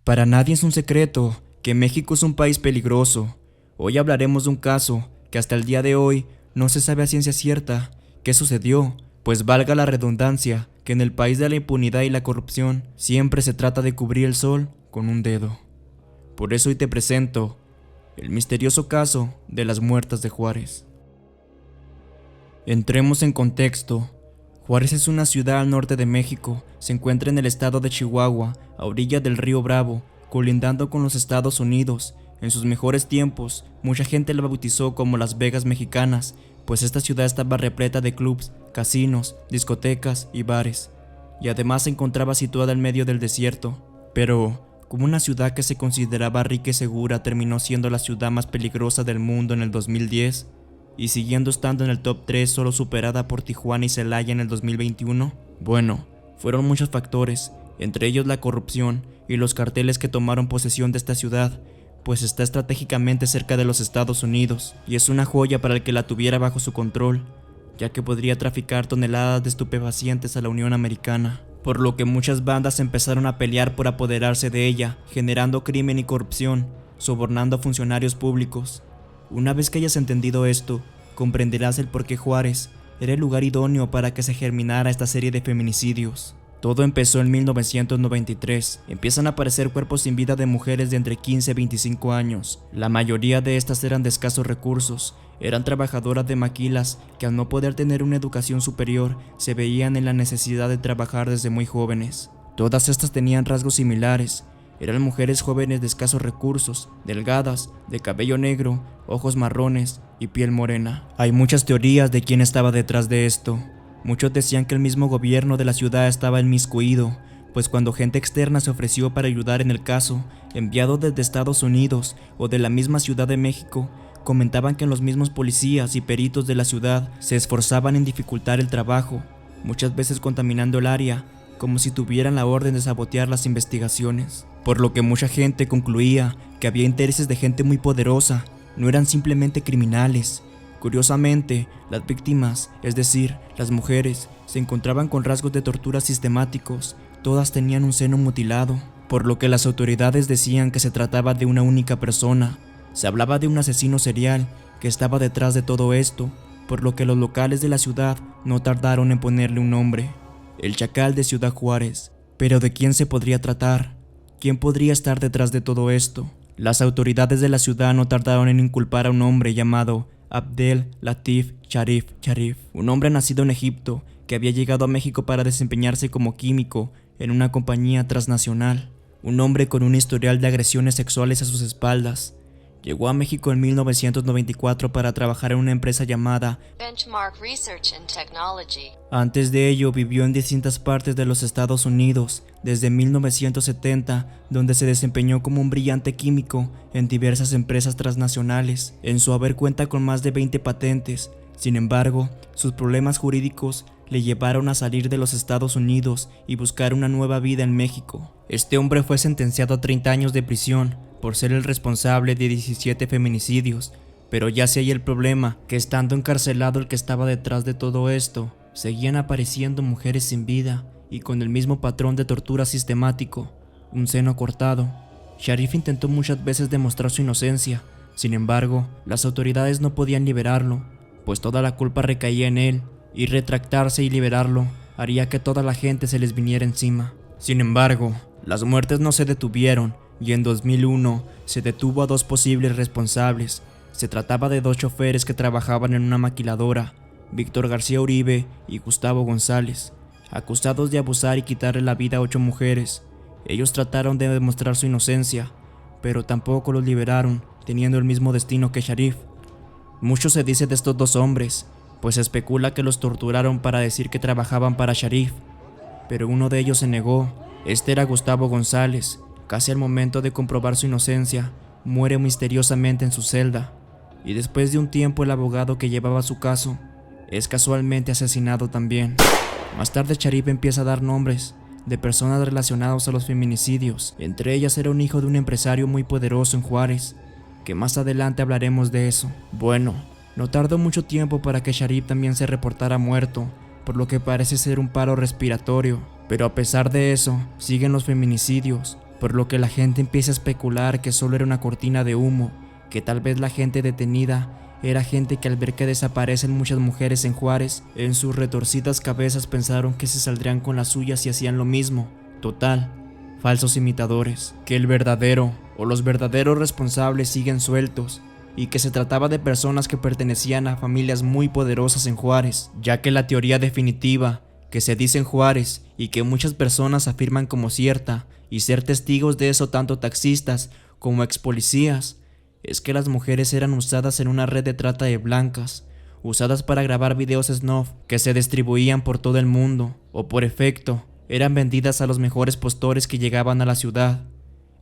Para nadie es un secreto que México es un país peligroso. Hoy hablaremos de un caso que hasta el día de hoy no se sabe a ciencia cierta qué sucedió, pues valga la redundancia que en el país de la impunidad y la corrupción siempre se trata de cubrir el sol con un dedo. Por eso hoy te presento el misterioso caso de las muertas de Juárez. Entremos en contexto. Juárez es una ciudad al norte de México, se encuentra en el estado de Chihuahua, a orillas del río Bravo, colindando con los Estados Unidos. En sus mejores tiempos, mucha gente la bautizó como Las Vegas mexicanas, pues esta ciudad estaba repleta de clubs, casinos, discotecas y bares, y además se encontraba situada en medio del desierto. Pero, como una ciudad que se consideraba rica y segura terminó siendo la ciudad más peligrosa del mundo en el 2010, y siguiendo estando en el top 3 solo superada por Tijuana y Celaya en el 2021, bueno, fueron muchos factores, entre ellos la corrupción y los carteles que tomaron posesión de esta ciudad, pues está estratégicamente cerca de los Estados Unidos, y es una joya para el que la tuviera bajo su control, ya que podría traficar toneladas de estupefacientes a la Unión Americana, por lo que muchas bandas empezaron a pelear por apoderarse de ella, generando crimen y corrupción, sobornando a funcionarios públicos. Una vez que hayas entendido esto, comprenderás el por qué Juárez era el lugar idóneo para que se germinara esta serie de feminicidios. Todo empezó en 1993. Empiezan a aparecer cuerpos sin vida de mujeres de entre 15 y 25 años. La mayoría de estas eran de escasos recursos. Eran trabajadoras de maquilas que al no poder tener una educación superior, se veían en la necesidad de trabajar desde muy jóvenes. Todas estas tenían rasgos similares. Eran mujeres jóvenes de escasos recursos, delgadas, de cabello negro, ojos marrones y piel morena. Hay muchas teorías de quién estaba detrás de esto. Muchos decían que el mismo gobierno de la ciudad estaba inmiscuido, pues cuando gente externa se ofreció para ayudar en el caso, enviado desde Estados Unidos o de la misma Ciudad de México, comentaban que los mismos policías y peritos de la ciudad se esforzaban en dificultar el trabajo, muchas veces contaminando el área, como si tuvieran la orden de sabotear las investigaciones. Por lo que mucha gente concluía que había intereses de gente muy poderosa, no eran simplemente criminales. Curiosamente, las víctimas, es decir, las mujeres, se encontraban con rasgos de tortura sistemáticos, todas tenían un seno mutilado, por lo que las autoridades decían que se trataba de una única persona. Se hablaba de un asesino serial que estaba detrás de todo esto, por lo que los locales de la ciudad no tardaron en ponerle un nombre: el Chacal de Ciudad Juárez. Pero ¿de quién se podría tratar? ¿Quién podría estar detrás de todo esto? Las autoridades de la ciudad no tardaron en inculpar a un hombre llamado Abdel Latif Sharif, un hombre nacido en Egipto que había llegado a México para desempeñarse como químico en una compañía transnacional. Un hombre con un historial de agresiones sexuales a sus espaldas. Llegó a México en 1994 para trabajar en una empresa llamada Benchmark Research and Technology. Antes de ello vivió en distintas partes de los Estados Unidos, desde 1970, donde se desempeñó como un brillante químico en diversas empresas transnacionales. En su haber cuenta con más de 20 patentes. Sin embargo, sus problemas jurídicos le llevaron a salir de los Estados Unidos y buscar una nueva vida en México. Este hombre fue sentenciado a 30 años de prisión por ser el responsable de 17 feminicidios, pero ya sé ahí el problema, que estando encarcelado el que estaba detrás de todo esto, seguían apareciendo mujeres sin vida y con el mismo patrón de tortura sistemático, un seno cortado. Sharif intentó muchas veces demostrar su inocencia, sin embargo, las autoridades no podían liberarlo, pues toda la culpa recaía en él, y retractarse y liberarlo haría que toda la gente se les viniera encima. Sin embargo, las muertes no se detuvieron, y en 2001 se detuvo a dos posibles responsables. Se trataba de dos choferes que trabajaban en una maquiladora, Víctor García Uribe y Gustavo González, acusados de abusar y quitarle la vida a 8 mujeres. Ellos trataron de demostrar su inocencia, pero tampoco los liberaron, teniendo el mismo destino que Sharif. Mucho se dice de estos dos hombres, pues se especula que los torturaron para decir que trabajaban para Sharif, pero uno de ellos se negó. Este era Gustavo González. Casi al momento de comprobar su inocencia, muere misteriosamente en su celda, y después de un tiempo el abogado que llevaba su caso es casualmente asesinado también. Más tarde Sharif empieza a dar nombres de personas relacionadas a los feminicidios. Entre ellas era un hijo de un empresario muy poderoso en Juárez, que más adelante hablaremos de eso. Bueno, no tardó mucho tiempo para que Sharif también se reportara muerto, por lo que parece ser un paro respiratorio, pero a pesar de eso, siguen los feminicidios, por lo que la gente empieza a especular que solo era una cortina de humo, que tal vez la gente detenida era gente que al ver que desaparecen muchas mujeres en Juárez, en sus retorcidas cabezas pensaron que se saldrían con las suyas y hacían lo mismo. Total, falsos imitadores, que el verdadero o los verdaderos responsables siguen sueltos, y que se trataba de personas que pertenecían a familias muy poderosas en Juárez, ya que la teoría definitiva que se dice en Juárez y que muchas personas afirman como cierta, y ser testigos de eso tanto taxistas como ex policías, es que las mujeres eran usadas en una red de trata de blancas, usadas para grabar videos snuff que se distribuían por todo el mundo, o por efecto, eran vendidas a los mejores postores que llegaban a la ciudad,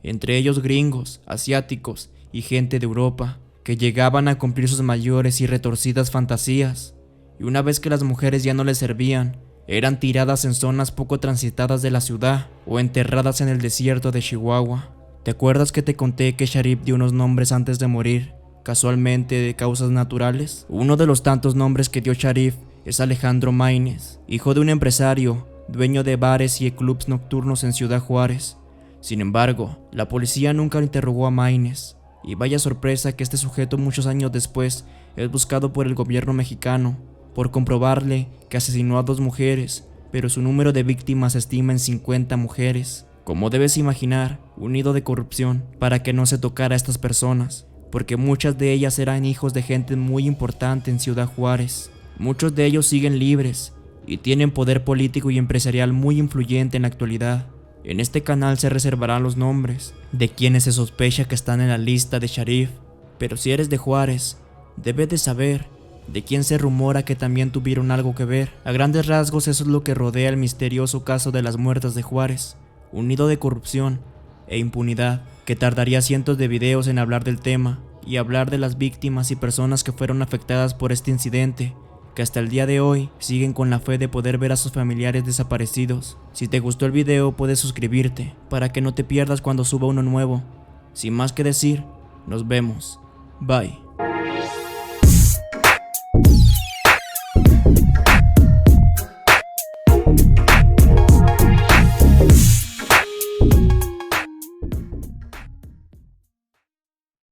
entre ellos gringos, asiáticos y gente de Europa, que llegaban a cumplir sus mayores y retorcidas fantasías, y una vez que las mujeres ya no les servían, eran tiradas en zonas poco transitadas de la ciudad o enterradas en el desierto de Chihuahua. ¿Te acuerdas que te conté que Sharif dio unos nombres antes de morir, casualmente de causas naturales? Uno de los tantos nombres que dio Sharif es Alejandro Maínez, hijo de un empresario, dueño de bares y clubs nocturnos en Ciudad Juárez. Sin embargo, la policía nunca interrogó a Maínez, y vaya sorpresa que este sujeto muchos años después es buscado por el gobierno mexicano por comprobarle que asesinó a 2 mujeres, pero su número de víctimas se estima en 50 mujeres. Como debes imaginar, un nido de corrupción para que no se tocara a estas personas, porque muchas de ellas eran hijos de gente muy importante en Ciudad Juárez. Muchos de ellos siguen libres y tienen poder político y empresarial muy influyente en la actualidad. En este canal se reservarán los nombres de quienes se sospecha que están en la lista de Sharif, pero si eres de Juárez, debes de saber de quién se rumora que también tuvieron algo que ver. A grandes rasgos eso es lo que rodea el misterioso caso de las muertas de Juárez. Un nido de corrupción e impunidad que tardaría cientos de videos en hablar del tema y hablar de las víctimas y personas que fueron afectadas por este incidente, que hasta el día de hoy siguen con la fe de poder ver a sus familiares desaparecidos. Si te gustó el video puedes suscribirte para que no te pierdas cuando suba uno nuevo. Sin más que decir, nos vemos. Bye.